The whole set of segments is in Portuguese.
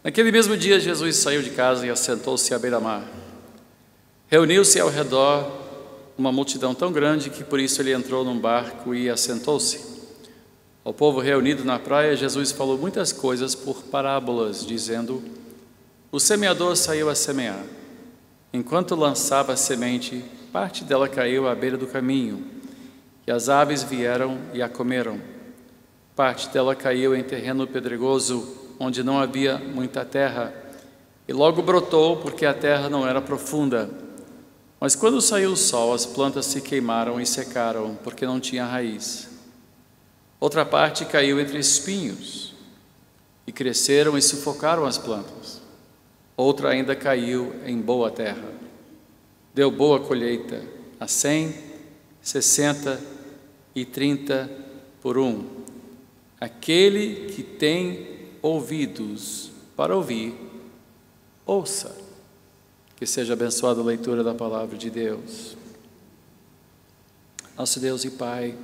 Naquele mesmo dia, Jesus saiu de casa e assentou-se à beira-mar. Reuniu-se ao redor uma multidão tão grande que por isso ele entrou num barco e assentou-se. Ao povo reunido na praia, Jesus falou muitas coisas por parábolas, dizendo: o semeador saiu a semear. Enquanto lançava a semente, parte dela caiu à beira do caminho, e as aves vieram e a comeram. Parte dela caiu em terreno pedregoso, onde não havia muita terra, e logo brotou, porque a terra não era profunda. Mas quando saiu o sol, as plantas se queimaram e secaram, porque não tinha raiz. Outra parte caiu entre espinhos, e cresceram e sufocaram as plantas. Outra ainda caiu em boa terra. Deu boa colheita, a 100, 60 e 30 por um. Aquele que tem ouvidos para ouvir, ouça. Que seja abençoada a leitura da palavra de Deus. Nosso Deus e Pai,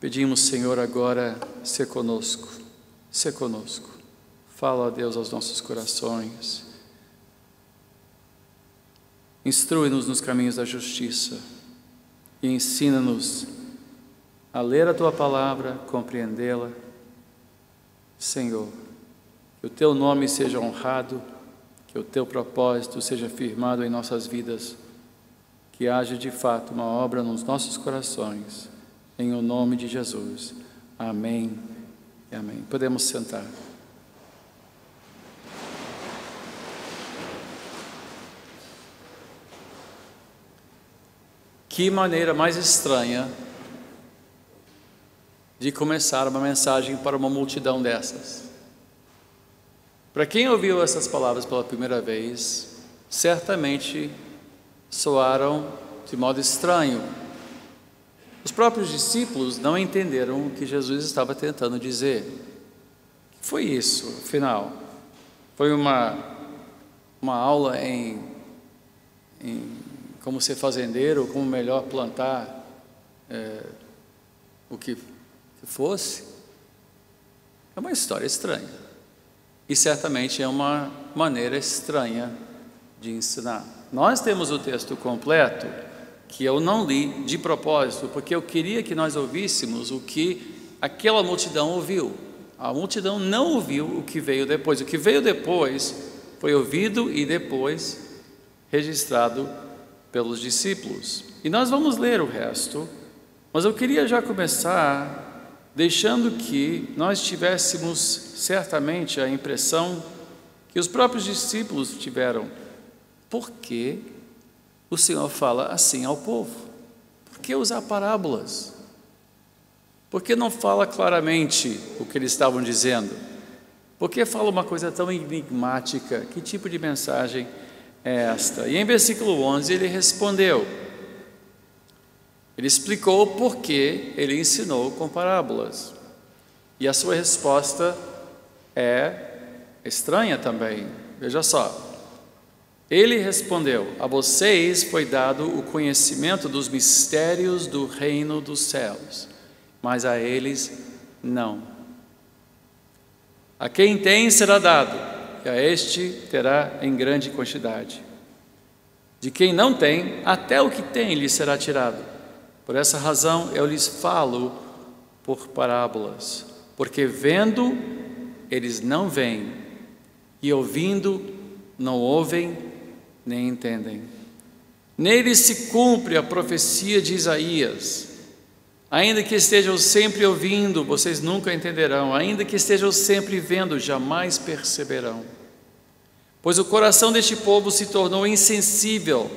pedimos, Senhor, agora, ser conosco. Fala, ó Deus, aos nossos corações. Instrui-nos nos caminhos da justiça e ensina-nos a ler a Tua palavra, compreendê-la. Senhor, que o Teu nome seja honrado, que o Teu propósito seja firmado em nossas vidas, que haja de fato uma obra nos nossos corações, em o nome de Jesus. Amém e amém. Podemos sentar. Que maneira mais estranha de começar uma mensagem para uma multidão dessas. Para quem ouviu essas palavras pela primeira vez, certamente soaram de modo estranho. Os próprios discípulos não entenderam o que Jesus estava tentando dizer. O que foi isso, afinal? Foi uma aula em como ser fazendeiro, como melhor plantar o que fosse? É uma história estranha. E certamente é uma maneira estranha de ensinar. Nós temos o texto completo, que eu não li de propósito, porque eu queria que nós ouvíssemos o que aquela multidão ouviu. A multidão não ouviu o que veio depois. O que veio depois foi ouvido e depois registrado pelos discípulos. E nós vamos ler o resto, mas eu queria já começar deixando que nós tivéssemos certamente a impressão que os próprios discípulos tiveram. Por que o Senhor fala assim ao povo? Por que usar parábolas? Por que não fala claramente o que eles estavam dizendo? Por que fala uma coisa tão enigmática? Que tipo de mensagem é esta? E em versículo 11 ele respondeu. Ele explicou por que ele ensinou com parábolas. E a sua resposta é estranha também. Veja só. Ele respondeu: a vocês foi dado o conhecimento dos mistérios do reino dos céus, mas a eles não. A quem tem será dado, e a este terá em grande quantidade. De quem não tem, até o que tem lhe será tirado. Por essa razão eu lhes falo por parábolas, porque vendo eles não veem, e ouvindo não ouvem nem entendem. Neles se cumpre a profecia de Isaías: ainda que estejam sempre ouvindo, vocês nunca entenderão, ainda que estejam sempre vendo, jamais perceberão. Pois o coração deste povo se tornou insensível,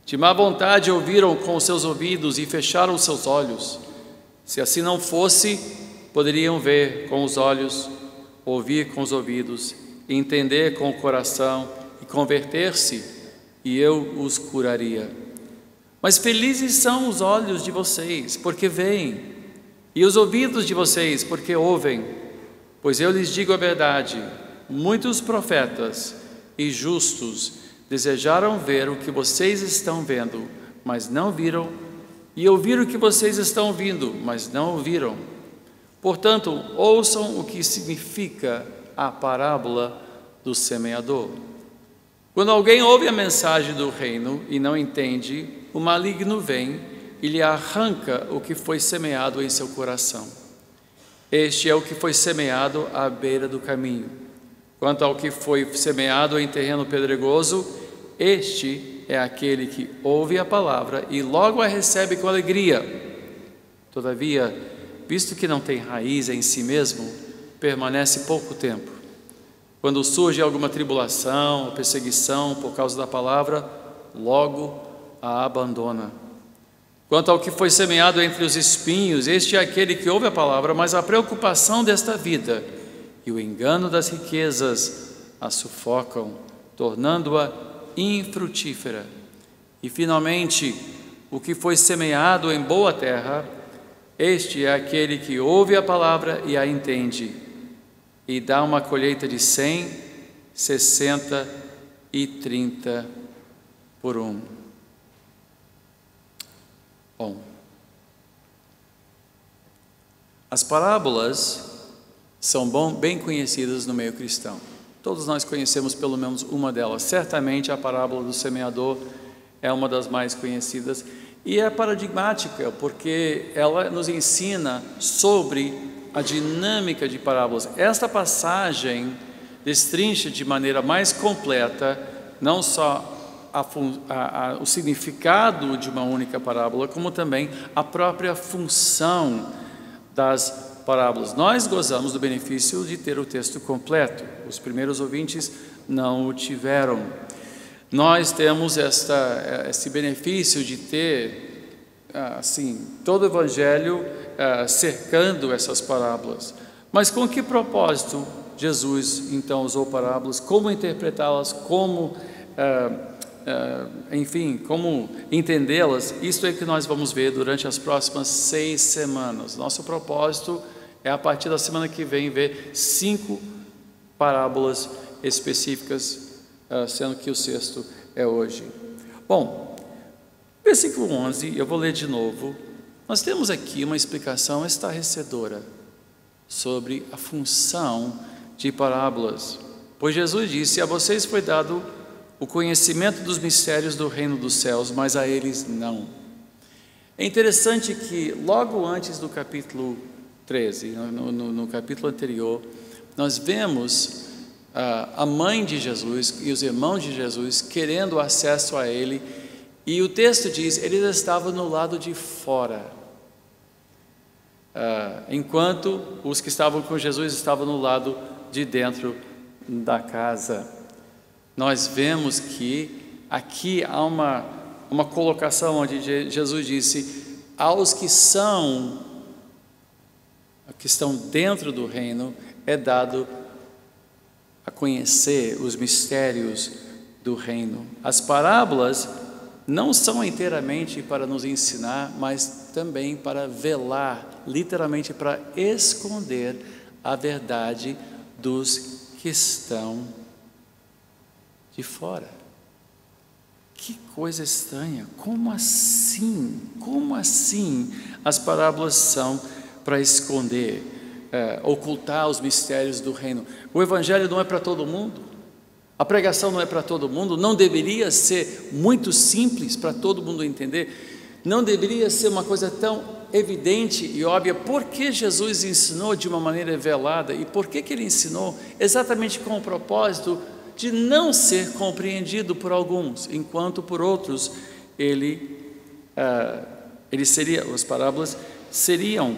de má vontade ouviram com os seus ouvidos e fecharam os seus olhos. Se assim não fosse, poderiam ver com os olhos, ouvir com os ouvidos, entender com o coração e converter-se, e eu os curaria. Mas felizes são os olhos de vocês, porque veem, e os ouvidos de vocês, porque ouvem. Pois eu lhes digo a verdade, muitos profetas e justos desejaram ver o que vocês estão vendo, mas não viram, e ouvir o que vocês estão ouvindo, mas não ouviram. Portanto, ouçam o que significa a parábola do semeador. Quando alguém ouve a mensagem do reino e não entende, o maligno vem e lhe arranca o que foi semeado em seu coração. Este é o que foi semeado à beira do caminho. Quanto ao que foi semeado em terreno pedregoso, este é aquele que ouve a palavra e logo a recebe com alegria. Todavia, visto que não tem raiz em si mesmo, permanece pouco tempo. Quando surge alguma tribulação ou perseguição por causa da palavra, logo a abandona. Quanto ao que foi semeado entre os espinhos, este é aquele que ouve a palavra, mas a preocupação desta vida e o engano das riquezas a sufocam, tornando-a infrutífera. E finalmente, o que foi semeado em boa terra, este é aquele que ouve a palavra e a entende, e dá uma colheita de 100, 60 e 30 por um. Bom, as parábolas são bem conhecidas no meio cristão. Todos nós conhecemos pelo menos uma delas. Certamente a parábola do semeador é uma das mais conhecidas e é paradigmática, porque ela nos ensina sobre a dinâmica de parábolas. Esta passagem destrincha de maneira mais completa não só o significado de uma única parábola, como também a própria função das parábolas. Nós gozamos do benefício de ter o texto completo. Os primeiros ouvintes não o tiveram. Nós temos esse benefício de ter todo o Evangelho cercando essas parábolas. Mas com que propósito Jesus então usou parábolas? Como interpretá-las? Como como entendê-las? Isso é que nós vamos ver durante as próximas 6 semanas. Nosso propósito é, a partir da semana que vem, ver 5 parábolas específicas, sendo que o 6º é hoje. Bom, versículo 11, eu vou ler de novo. Nós temos aqui uma explicação estarrecedora sobre a função de parábolas. Pois Jesus disse: a vocês foi dado o conhecimento dos mistérios do reino dos céus, mas a eles não. É interessante que logo antes do capítulo 13, no capítulo anterior, nós vemos a mãe de Jesus e os irmãos de Jesus querendo acesso a ele, e o texto diz: eles estavam no lado de fora, enquanto os que estavam com Jesus estavam no lado de dentro da casa. Nós vemos que aqui há uma colocação onde Jesus disse: aos que estão dentro do reino é dado a conhecer os mistérios do reino. As parábolas não são inteiramente para nos ensinar, mas também para velar, literalmente para esconder a verdade dos que estão de fora. Que coisa estranha! Como assim? Como assim as parábolas são para esconder, ocultar os mistérios do reino? O evangelho não é para todo mundo? A pregação não é para todo mundo? Não deveria ser muito simples para todo mundo entender? Não deveria ser uma coisa tão evidente e óbvia? Por que Jesus ensinou de uma maneira velada? E por que ele ensinou exatamente com o propósito de não ser compreendido por alguns, enquanto por outros as parábolas seriam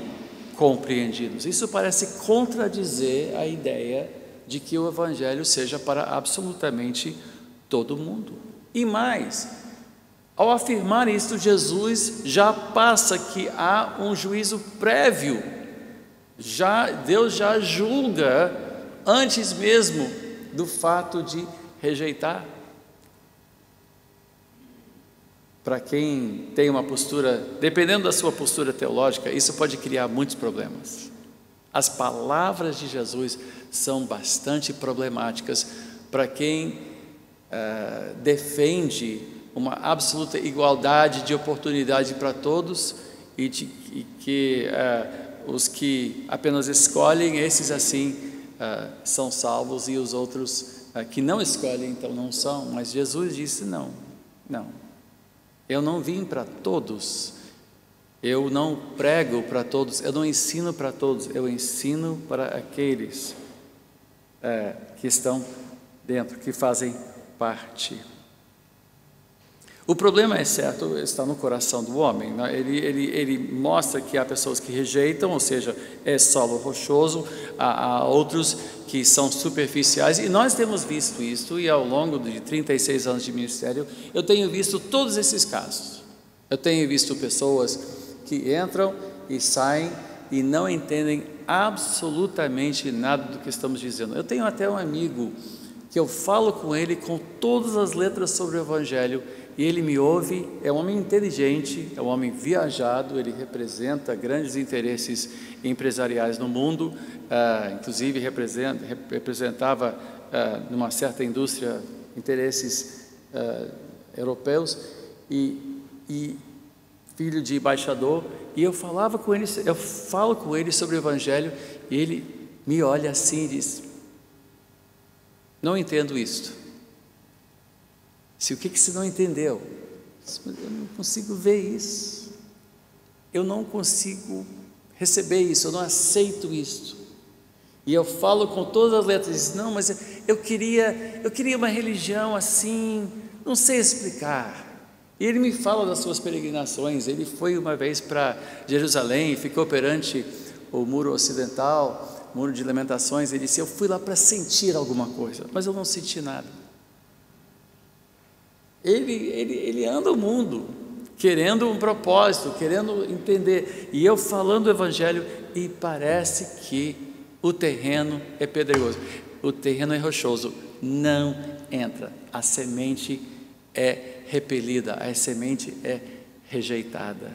compreendidos? Isso parece contradizer a ideia de que o evangelho seja para absolutamente todo mundo. E mais, ao afirmar isso, Jesus já passa que há um juízo prévio. Deus já julga antes mesmo do fato de rejeitar. Para quem tem uma postura, dependendo da sua postura teológica, isso pode criar muitos problemas. As palavras de Jesus são bastante problemáticas para quem defende uma absoluta igualdade de oportunidade para todos e que os que apenas escolhem, esses assim são salvos e os outros que não escolhem, então não são, mas Jesus disse não, eu não vim para todos, eu não prego para todos, eu não ensino para todos, eu ensino para aqueles que estão dentro, que fazem parte. O problema, é certo, está no coração do homem, né? Ele mostra que há pessoas que rejeitam, ou seja, é solo rochoso, há outros que são superficiais, e nós temos visto isso, e ao longo de 36 anos de ministério, eu tenho visto todos esses casos. Eu tenho visto pessoas que entram e saem e não entendem absolutamente nada do que estamos dizendo. Eu tenho até um amigo que eu falo com ele com todas as letras sobre o Evangelho, e ele me ouve, é um homem inteligente, é um homem viajado, ele representa grandes interesses empresariais no mundo, inclusive representava numa certa indústria interesses europeus, e filho de embaixador, e eu falo com ele sobre o Evangelho, e ele me olha assim e diz: não entendo isto. O que você não entendeu? Eu não consigo ver isso, eu não consigo receber isso, eu não aceito isso. E eu falo com todas as letras, diz: não, mas eu queria uma religião assim, não sei explicar. E ele me fala das suas peregrinações. Ele foi uma vez para Jerusalém, ficou perante o muro ocidental, muro de lamentações. Ele disse: eu fui lá para sentir alguma coisa, mas eu não senti nada. Ele anda o mundo, querendo um propósito, querendo entender, e eu falando o Evangelho, e parece que o terreno é pedregoso, o terreno é rochoso, não entra, a semente é repelida, a semente é rejeitada.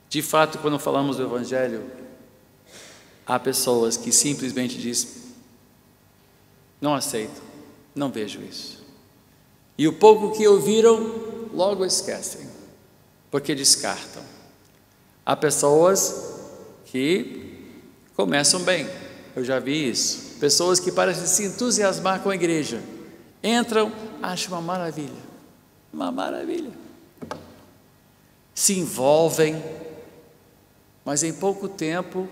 De fato, quando falamos do Evangelho, há pessoas que simplesmente dizem: não aceito, não vejo isso. E o pouco que ouviram, logo esquecem, porque descartam. Há pessoas que começam bem, eu já vi isso. Pessoas que parecem se entusiasmar com a igreja, entram, acham uma maravilha. Se envolvem, mas em pouco tempo,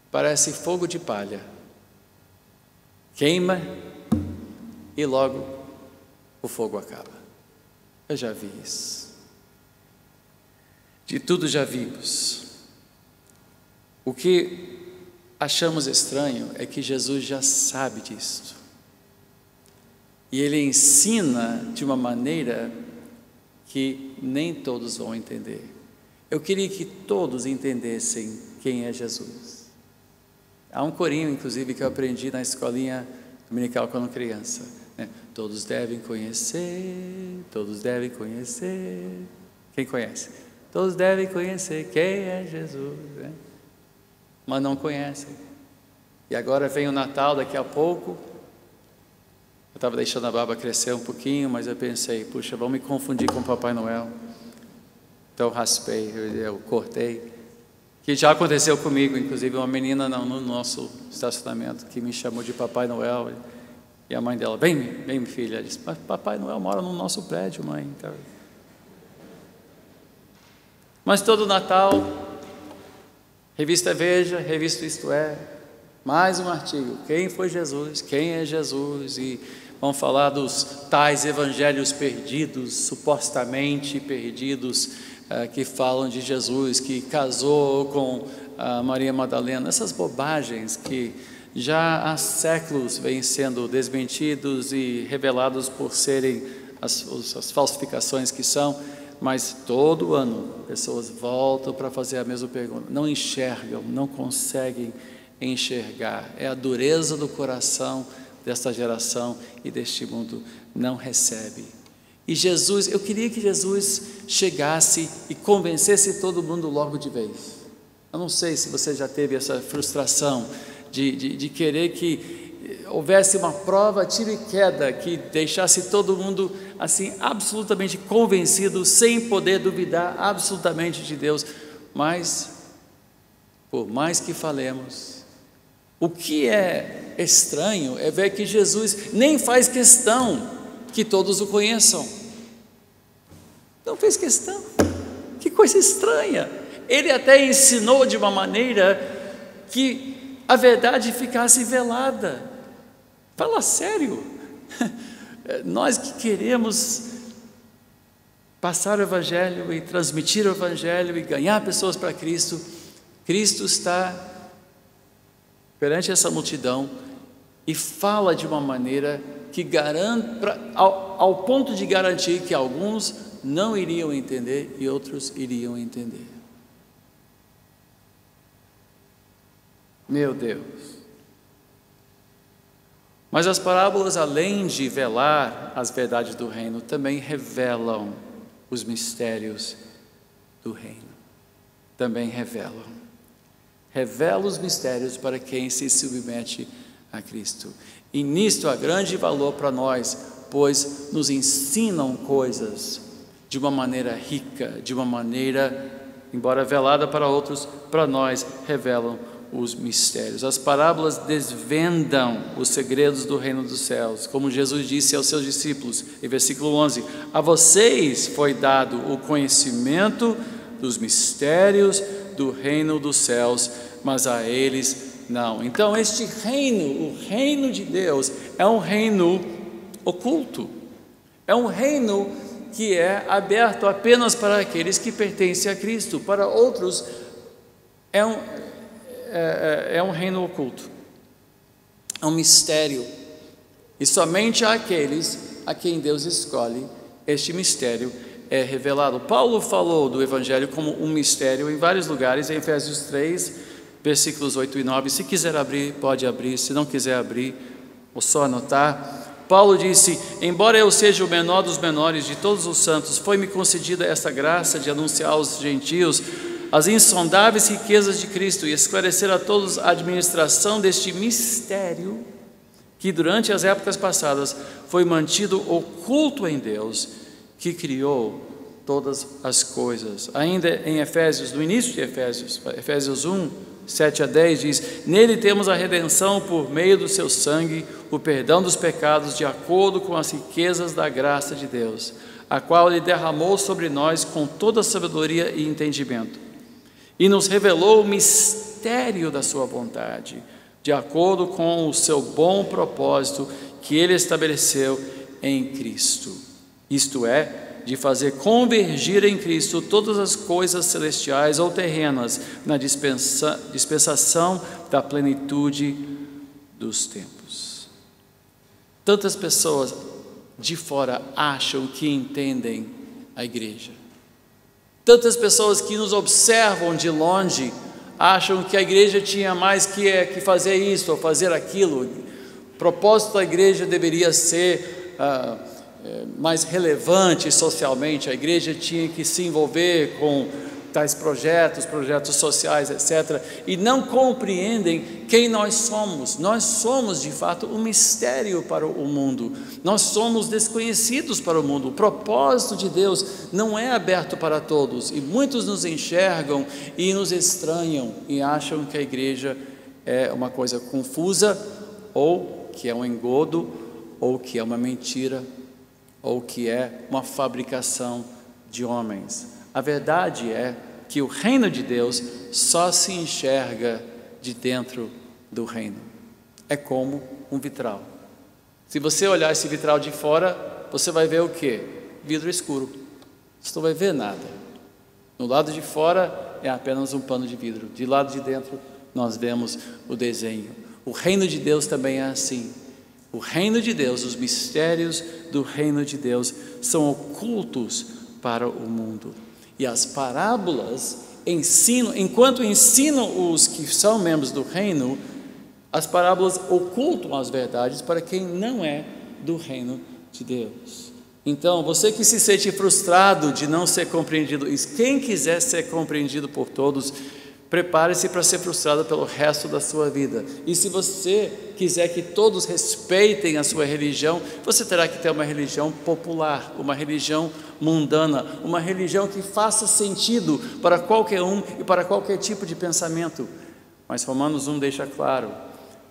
parece fogo de palha. Queima e logo o fogo acaba. Eu já vi isso. De tudo já vimos. O que achamos estranho é que Jesus já sabe disso. E Ele ensina de uma maneira que nem todos vão entender. Eu queria que todos entendessem quem é Jesus. Há um corinho, inclusive, que eu aprendi na escolinha dominical quando criança. Todos devem conhecer, quem conhece? Todos devem conhecer quem é Jesus, né? Mas não conhecem. E agora vem o Natal, daqui a pouco, eu estava deixando a barba crescer um pouquinho, mas eu pensei: puxa, vão me confundir com o Papai Noel. Então eu raspei, eu cortei, que já aconteceu comigo, inclusive uma menina no nosso estacionamento, que me chamou de Papai Noel. E a mãe dela: vem filha. Ela disse: mas Papai Noel mora no nosso prédio, mãe. Mas todo Natal, revista Veja, revista Isto É, mais um artigo: quem foi Jesus? Quem é Jesus? E vão falar dos tais evangelhos perdidos, supostamente perdidos, que falam de Jesus, que casou com Maria Madalena. Essas bobagens que já há séculos vêm sendo desmentidos e revelados por serem as falsificações que são, mas todo ano pessoas voltam para fazer a mesma pergunta, não enxergam, não conseguem enxergar. É a dureza do coração desta geração e deste mundo, não recebe. E Jesus, eu queria que Jesus chegasse e convencesse todo mundo logo de vez. Eu não sei se você já teve essa frustração de querer que houvesse uma prova tiro e queda, que deixasse todo mundo assim absolutamente convencido, sem poder duvidar absolutamente de Deus. Mas por mais que falemos, O que é estranho é ver que Jesus nem faz questão que todos o conheçam. Não fez questão. Que coisa estranha. Ele até ensinou de uma maneira que a verdade ficasse velada. Fala sério. Nós que queremos passar o Evangelho e transmitir o Evangelho e ganhar pessoas para Cristo, Cristo está perante essa multidão e fala de uma maneira que garante, ao ponto de garantir que alguns não iriam entender e outros iriam entender. Meu Deus! Mas as parábolas, além de velar as verdades do reino, também revelam os mistérios do reino. Também revelam os mistérios para quem se submete a Cristo. E nisto há grande valor para nós, pois nos ensinam coisas de uma maneira rica, de uma maneira, embora velada para outros, para nós revelam os mistérios. As parábolas desvendam os segredos do reino dos céus, como Jesus disse aos seus discípulos, em versículo 11: a vocês foi dado o conhecimento dos mistérios do reino dos céus, mas a eles não. Então este reino, o reino de Deus, é um reino oculto, é um reino que é aberto apenas para aqueles que pertencem a Cristo. Para outros é um reino oculto, é um mistério, e somente àqueles a quem Deus escolhe, este mistério é revelado. Paulo falou do Evangelho como um mistério em vários lugares, em Efésios 3, versículos 8 e 9, se quiser abrir, pode abrir, se não quiser abrir, ou só anotar. Paulo disse: embora eu seja o menor dos menores de todos os santos, foi-me concedida esta graça de anunciar aos gentios as insondáveis riquezas de Cristo e esclarecer a todos a administração deste mistério que durante as épocas passadas foi mantido oculto em Deus, que criou todas as coisas. Ainda em Efésios, no início de Efésios 1, 7 a 10 diz: nele temos a redenção por meio do seu sangue, o perdão dos pecados, de acordo com as riquezas da graça de Deus, a qual ele derramou sobre nós com toda sabedoria e entendimento, e nos revelou o mistério da sua vontade, de acordo com o seu bom propósito que ele estabeleceu em Cristo, isto é, de fazer convergir em Cristo todas as coisas celestiais ou terrenas na dispensação da plenitude dos tempos. Tantas pessoas de fora acham que entendem a igreja. Tantas pessoas que nos observam de longe acham que a igreja tinha mais que fazer isso ou fazer aquilo. O propósito da igreja deveria ser mais relevante socialmente, a igreja tinha que se envolver com tais projetos sociais, etc. E não compreendem quem nós somos. Nós somos, de fato, um mistério para o mundo. Nós somos desconhecidos para o mundo. O propósito de Deus não é aberto para todos. E muitos nos enxergam e nos estranham e acham que a igreja é uma coisa confusa, ou que é um engodo, ou que é uma mentira, ou que é uma fabricação de homens. A verdade é que o reino de Deus só se enxerga de dentro do reino. É como um vitral. Se você olhar esse vitral de fora, você vai ver o quê? Vidro escuro. Você não vai ver nada. No lado de fora é apenas um pano de vidro. De lado de dentro nós vemos o desenho. O reino de Deus também é assim. O reino de Deus, os mistérios do reino de Deus são ocultos para o mundo. E as parábolas enquanto ensinam os que são membros do reino, as parábolas ocultam as verdades para quem não é do reino de Deus. Então, você que se sente frustrado de não ser compreendido, e quem quiser ser compreendido por todos, prepare-se para ser frustrado pelo resto da sua vida. E se você quiser que todos respeitem a sua religião, você terá que ter uma religião popular, uma religião mundana, uma religião que faça sentido para qualquer um e para qualquer tipo de pensamento. Mas Romanos 1 deixa claro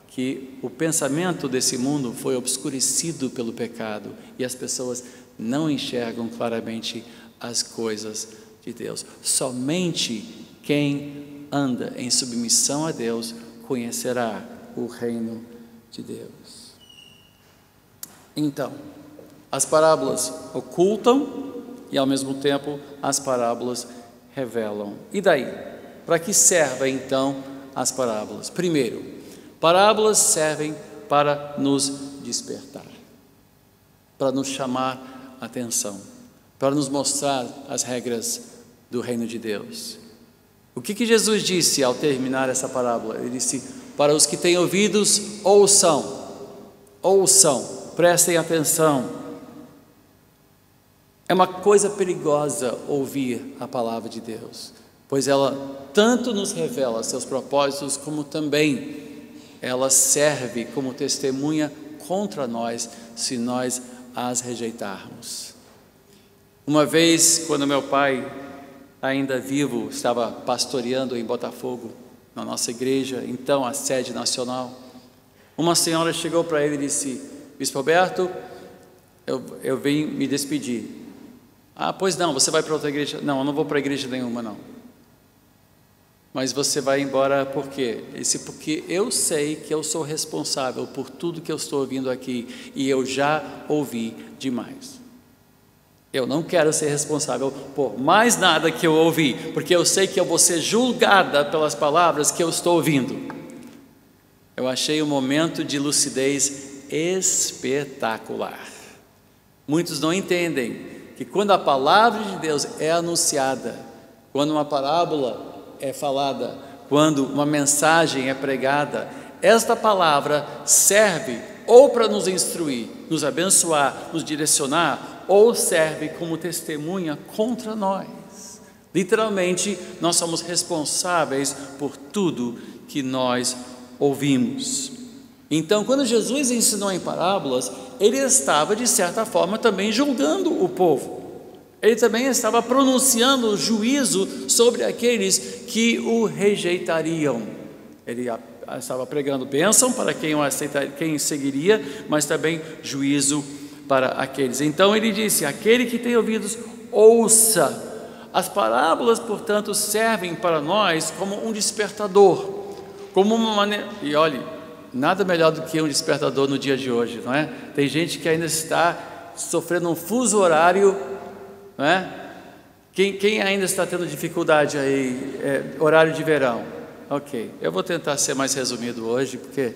que o pensamento desse mundo foi obscurecido pelo pecado e as pessoas não enxergam claramente as coisas de Deus. Somente quem anda em submissão a Deus conhecerá o reino de Deus. Então, as parábolas ocultam e ao mesmo tempo as parábolas revelam. E daí? Para que servem então as parábolas? Primeiro, parábolas servem para nos despertar, para nos chamar a atenção, para nos mostrar as regras do reino de Deus. O que Jesus disse ao terminar essa parábola? Ele disse: para os que têm ouvidos, ouçam, prestem atenção. É uma coisa perigosa ouvir a palavra de Deus, pois ela tanto nos revela seus propósitos, como também ela serve como testemunha contra nós, se nós as rejeitarmos. Uma vez, quando meu pai, ainda vivo, estava pastoreando em Botafogo, na nossa igreja, então a sede nacional, uma senhora chegou para ele e disse: Bispo Alberto, eu vim me despedir. Ah, pois não, você vai para outra igreja? Não, eu não vou para igreja nenhuma, não. Mas você vai embora por quê? Ele disse: porque eu sei que eu sou responsável por tudo que eu estou ouvindo aqui, e eu já ouvi demais. Eu não quero ser responsável por mais nada que eu ouvi, porque eu sei que eu vou ser julgada pelas palavras que eu estou ouvindo. Eu achei um momento de lucidez espetacular. Muitos não entendem que quando a palavra de Deus é anunciada, quando uma parábola é falada, quando uma mensagem é pregada, esta palavra serve ou para nos instruir, nos abençoar, nos direcionar, ou serve como testemunha contra nós. Literalmente, nós somos responsáveis por tudo que nós ouvimos. Então, quando Jesus ensinou em parábolas, ele estava, de certa forma, também julgando o povo. Ele também estava pronunciando juízo sobre aqueles que o rejeitariam. Ele estava pregando bênção para quem o aceitaria, quem seguiria, mas também juízo para aqueles. Então ele disse: aquele que tem ouvidos, ouça. As parábolas, portanto, servem para nós como um despertador, como uma maneira. E olhe, nada melhor do que um despertador no dia de hoje, não é? Tem gente que ainda está sofrendo um fuso horário, não é? Quem ainda está tendo dificuldade aí, horário de verão? Ok, eu vou tentar ser mais resumido hoje, porque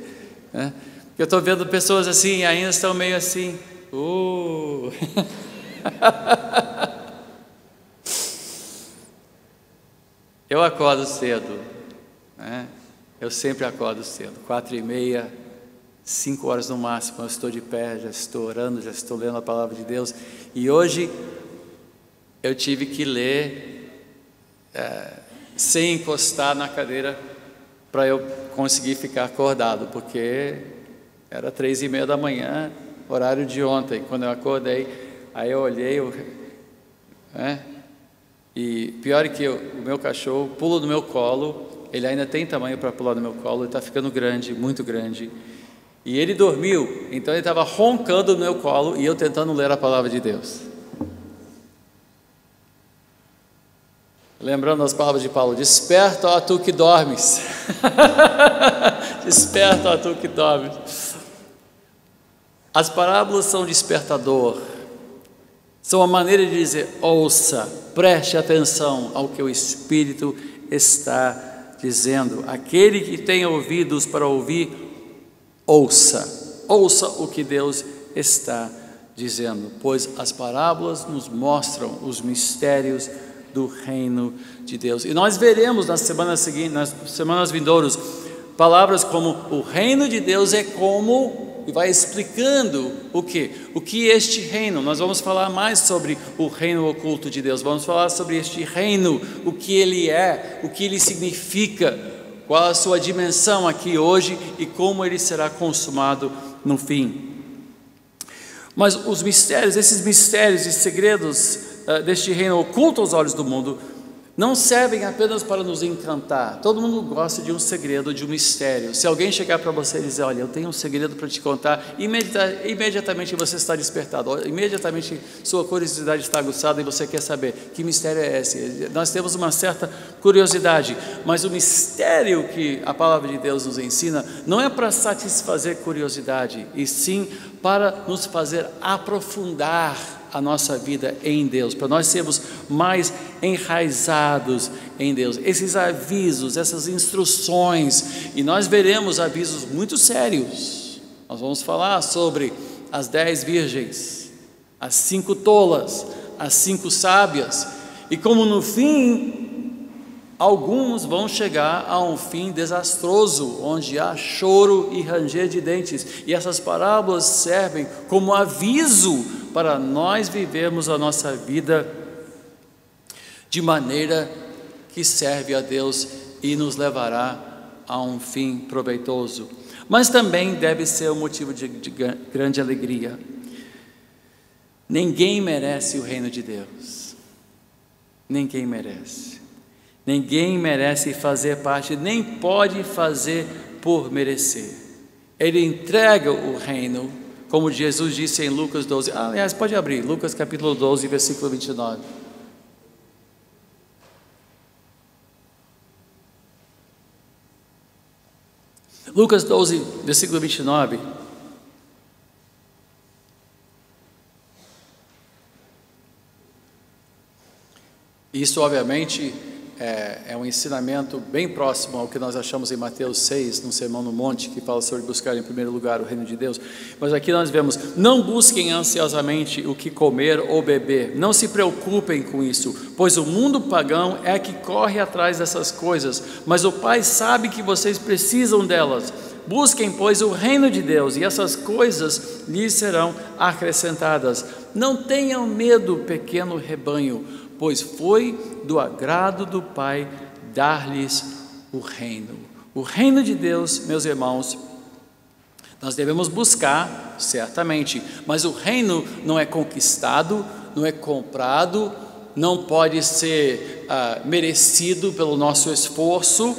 eu estou vendo pessoas assim, ainda estão meio assim. Eu acordo cedo, né? Eu sempre acordo cedo, 4h30, 5 horas no máximo, eu estou de pé, já estou orando, já estou lendo a palavra de Deus. E hoje eu tive que ler sem encostar na cadeira para eu conseguir ficar acordado, porque era 3h30 da manhã, horário de ontem. Quando eu acordei, aí eu olhei, e pior é que o meu cachorro pula no meu colo. Ele ainda tem tamanho para pular no meu colo, ele está ficando grande, muito grande, e ele dormiu, então ele estava roncando no meu colo e eu tentando ler a palavra de Deus. Lembrando as palavras de Paulo: desperta, ó tu que dormes. Desperta, ó tu que dormes. As parábolas são despertador, são a maneira de dizer: ouça, preste atenção ao que o Espírito está dizendo. Aquele que tem ouvidos para ouvir, ouça o que Deus está dizendo, pois as parábolas nos mostram os mistérios do reino de Deus. E nós veremos nas semanas seguintes, nas semanas vindouras, palavras como o reino de Deus é como, e vai explicando o que este reino. Nós vamos falar mais sobre o reino oculto de Deus, vamos falar sobre este reino, o que ele é, o que ele significa, qual a sua dimensão aqui hoje e como ele será consumado no fim. Mas os mistérios, esses mistérios e segredos deste reino oculto aos olhos do mundo, não servem apenas para nos encantar. Todo mundo gosta de um segredo, de um mistério. Se alguém chegar para você e dizer: olha, eu tenho um segredo para te contar, imediatamente você está despertado, imediatamente sua curiosidade está aguçada e você quer saber que mistério é esse. Nós temos uma certa curiosidade, mas o mistério que a palavra de Deus nos ensina não é para satisfazer curiosidade, e sim para nos fazer aprofundar a nossa vida em Deus, para nós sermos mais enraizados em Deus. Esses avisos, essas instruções, e nós veremos avisos muito sérios. Nós vamos falar sobre as 10 virgens, as 5 tolas, as 5 sábias, e como no fim, alguns vão chegar a um fim desastroso, onde há choro e ranger de dentes, e essas parábolas servem como aviso para nós vivermos a nossa vida de maneira que serve a Deus e nos levará a um fim proveitoso. Mas também deve ser um motivo de grande alegria. Ninguém merece o reino de Deus. Ninguém merece. Ninguém merece fazer parte, nem pode fazer por merecer. Ele entrega o reino, como Jesus disse em Lucas 12. Aliás, pode abrir, Lucas capítulo 12, versículo 29. Lucas 12, versículo 29. Isso, obviamente, é um ensinamento bem próximo ao que nós achamos em Mateus 6, no Sermão no Monte, que fala sobre buscar em primeiro lugar o reino de Deus. Mas aqui nós vemos: não busquem ansiosamente o que comer ou beber, não se preocupem com isso, pois o mundo pagão é que corre atrás dessas coisas, mas o Pai sabe que vocês precisam delas. Busquem, pois, o reino de Deus, e essas coisas lhes serão acrescentadas. Não tenham medo, pequeno rebanho, pois foi do agrado do Pai dar-lhes o reino. O reino de Deus, meus irmãos, nós devemos buscar, certamente, mas o reino não é conquistado, não é comprado, não pode ser merecido pelo nosso esforço,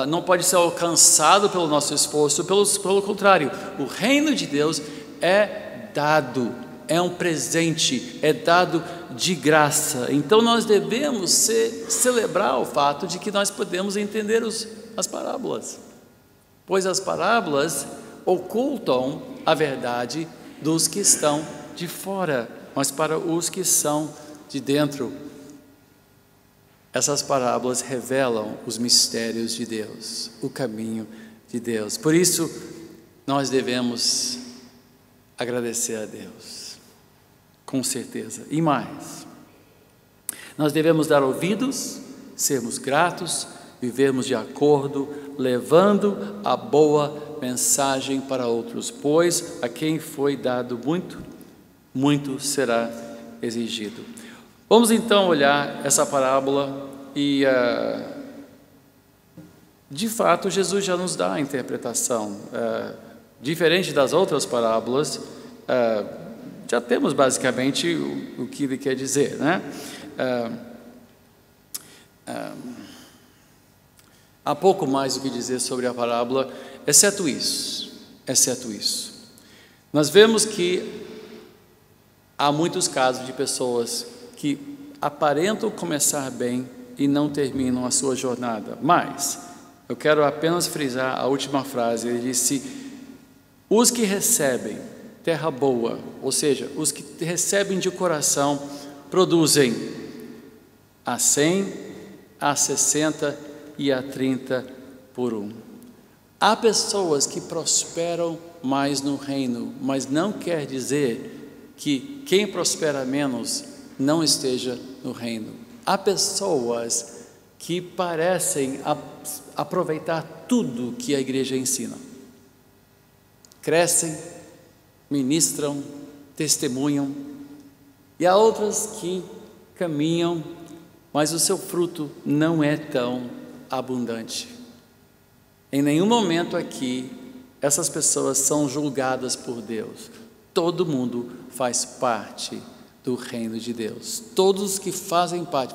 não pode ser alcançado pelo nosso esforço, pelo contrário, o reino de Deus é dado, é um presente, é dado de graça. Então nós devemos celebrar o fato de que nós podemos entender as parábolas, pois as parábolas ocultam a verdade dos que estão de fora, mas para os que são de dentro, essas parábolas revelam os mistérios de Deus, o caminho de Deus. Por isso nós devemos agradecer a Deus, com certeza. E mais, nós devemos dar ouvidos, sermos gratos, vivermos de acordo, levando a boa mensagem para outros, pois a quem foi dado muito, muito será exigido. Vamos então olhar essa parábola e, de fato, Jesus já nos dá a interpretação. Diferente das outras parábolas, já temos basicamente o que ele quer dizer, né? Há pouco mais o que dizer sobre a parábola, exceto isso. Nós vemos que há muitos casos de pessoas que aparentam começar bem e não terminam a sua jornada. Mas eu quero apenas frisar a última frase. Ele disse: os que recebem terra boa, ou seja, os que recebem de coração, produzem a 100, a 60 e a 30 por 1. Há pessoas que prosperam mais no reino, mas não quer dizer que quem prospera menos não esteja no reino. Há pessoas que parecem aproveitar tudo que a igreja ensina. Crescem, ministram, testemunham, e há outras que caminham, mas o seu fruto não é tão abundante. Em nenhum momento aqui essas pessoas são julgadas por Deus. Todo mundo faz parte do reino de Deus. Todos que fazem parte.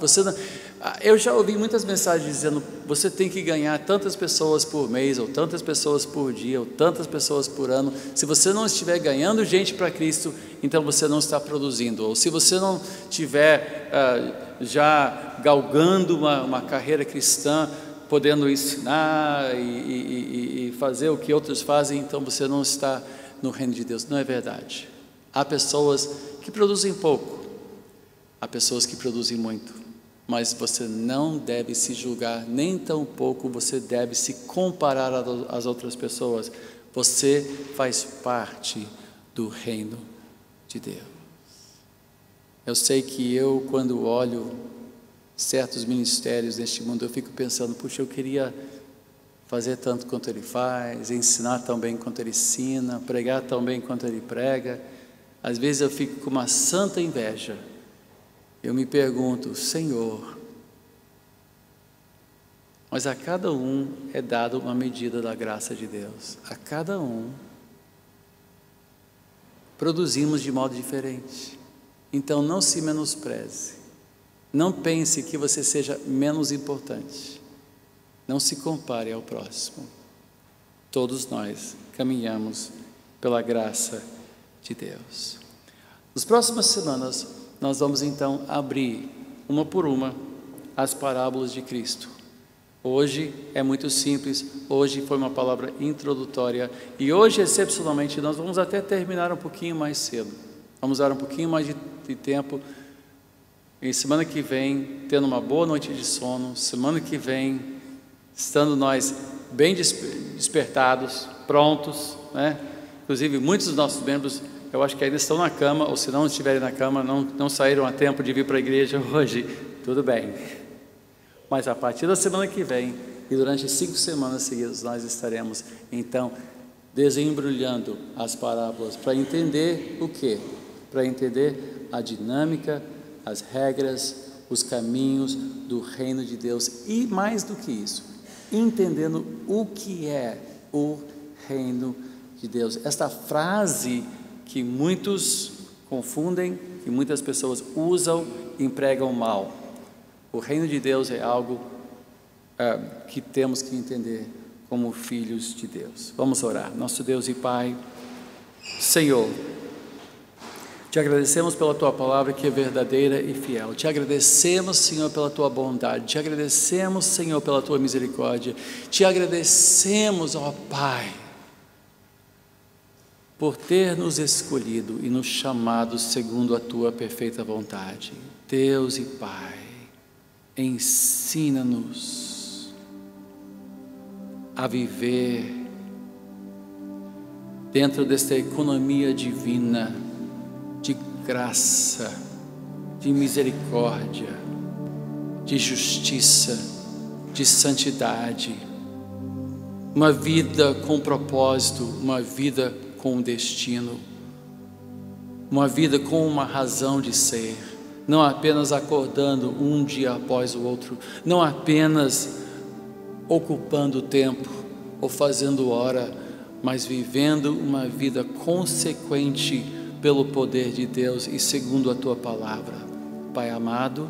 Eu já ouvi muitas mensagens dizendo: você tem que ganhar tantas pessoas por mês, ou tantas pessoas por dia, ou tantas pessoas por ano. Se você não estiver ganhando gente para Cristo, então você não está produzindo. Ou se você não estiver já galgando uma carreira cristã, podendo ensinar e fazer o que outros fazem, então você não está no reino de Deus. Não é verdade. Há pessoas que produzem pouco, há pessoas que produzem muito, mas você não deve se julgar nem tão pouco, você deve se comparar às outras pessoas. Você faz parte do reino de Deus. Eu sei que quando olho certos ministérios neste mundo, eu fico pensando: puxa, eu queria fazer tanto quanto ele faz, ensinar tão bem quanto ele ensina, pregar tão bem quanto ele prega. Às vezes eu fico com uma santa inveja. Eu me pergunto: Senhor, mas a cada um é dada uma medida da graça de Deus. A cada um produzimos de modo diferente. Então não se menospreze. Não pense que você seja menos importante. Não se compare ao próximo. Todos nós caminhamos pela graça de Deus. Nas próximas semanas, nós vamos então abrir, uma por uma, as parábolas de Cristo. Hoje é muito simples, hoje foi uma palavra introdutória, e hoje, excepcionalmente, nós vamos até terminar um pouquinho mais cedo. Vamos dar um pouquinho mais de tempo, e semana que vem, tendo uma boa noite de sono, semana que vem, estando nós bem despertados, prontos, né? Inclusive muitos dos nossos membros, eu acho que ainda estão na cama, ou se não estiverem na cama, não saíram a tempo de vir para a igreja hoje. Tudo bem, mas a partir da semana que vem e durante 5 semanas seguidas, nós estaremos então desembrulhando as parábolas para entender o quê? Para entender a dinâmica, as regras, os caminhos do reino de Deus, e mais do que isso, entendendo o que é o reino de Deus. Esta frase que muitos confundem, que muitas pessoas usam e empregam mal. O reino de Deus é algo que temos que entender como filhos de Deus. Vamos orar. Nosso Deus e Pai, Senhor, te agradecemos pela Tua palavra que é verdadeira e fiel. Te agradecemos, Senhor, pela Tua bondade. Te agradecemos, Senhor, pela Tua misericórdia. Te agradecemos, ó Pai, por ter nos escolhido e nos chamado segundo a Tua perfeita vontade. Deus e Pai, ensina-nos a viver dentro desta economia divina de graça, de misericórdia, de justiça, de santidade, uma vida com propósito, uma vida com um destino, uma vida com uma razão de ser, não apenas acordando um dia após o outro, não apenas ocupando o tempo ou fazendo hora, mas vivendo uma vida consequente pelo poder de Deus e segundo a Tua palavra. Pai amado,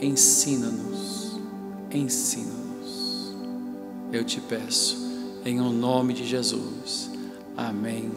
ensina-nos, eu te peço, em o nome de Jesus. Amém.